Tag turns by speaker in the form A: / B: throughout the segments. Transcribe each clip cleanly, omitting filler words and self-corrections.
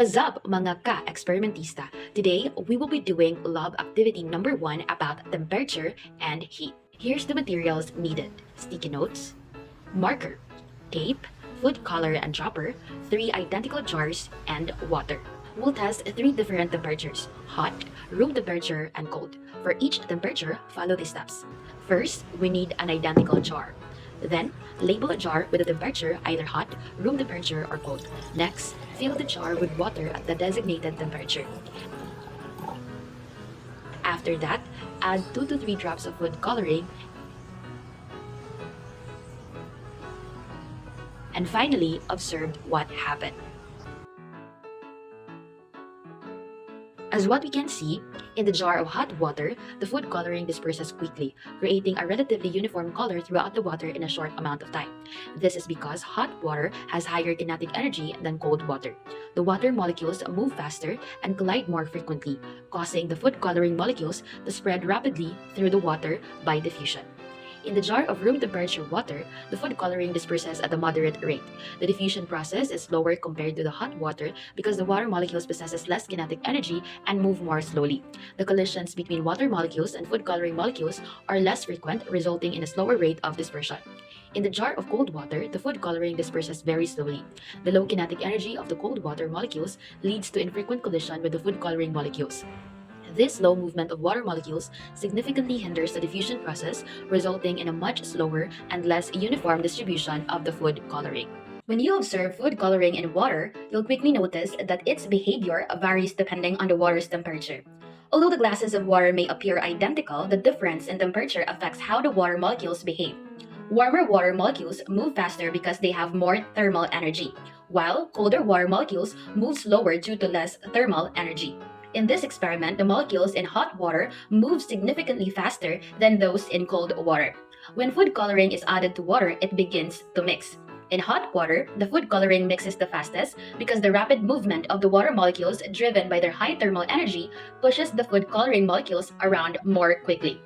A: What's up, mga ka-experimentista? Today, we will be doing lab activity number 1 about temperature and heat. Here's the materials needed. Sticky notes, marker, tape, food color and dropper, 3 identical jars, and water. We'll test 3 different temperatures: hot, room temperature, and cold. For each temperature, follow these steps. First, we need an identical jar. Then, label a jar with a temperature either hot, room temperature, or cold. Next, fill the jar with water at the designated temperature. After that, add 2 to 3 drops of food coloring. And finally, observe what happened. As what we can see, in the jar of hot water, the food coloring disperses quickly, creating a relatively uniform color throughout the water in a short amount of time. This is because hot water has higher kinetic energy than cold water. The water molecules move faster and collide more frequently, causing the food coloring molecules to spread rapidly through the water by diffusion. In the jar of room temperature water, the food coloring disperses at a moderate rate. The diffusion process is slower compared to the hot water because the water molecules possesses less kinetic energy and move more slowly. The collisions between water molecules and food coloring molecules are less frequent, resulting in a slower rate of dispersion. In the jar of cold water, the food coloring disperses very slowly. The low kinetic energy of the cold water molecules leads to infrequent collision with the food coloring molecules. This slow movement of water molecules significantly hinders the diffusion process, resulting in a much slower and less uniform distribution of the food coloring. When you observe food coloring in water, you'll quickly notice that its behavior varies depending on the water's temperature. Although the glasses of water may appear identical, the difference in temperature affects how the water molecules behave. Warmer water molecules move faster because they have more thermal energy, while colder water molecules move slower due to less thermal energy. In this experiment, the molecules in hot water move significantly faster than those in cold water. When food coloring is added to water, it begins to mix. In hot water, the food coloring mixes the fastest because the rapid movement of the water molecules, driven by their high thermal energy, pushes the food coloring molecules around more quickly.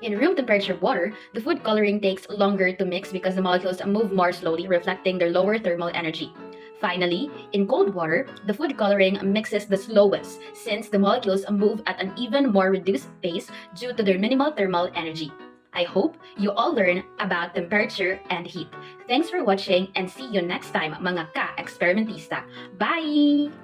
A: In room temperature water, the food coloring takes longer to mix because the molecules move more slowly, reflecting their lower thermal energy. Finally, in cold water, the food coloring mixes the slowest since the molecules move at an even more reduced pace due to their minimal thermal energy. I hope you all learn about temperature and heat. Thanks for watching and see you next time, mga ka-experimentista. Bye!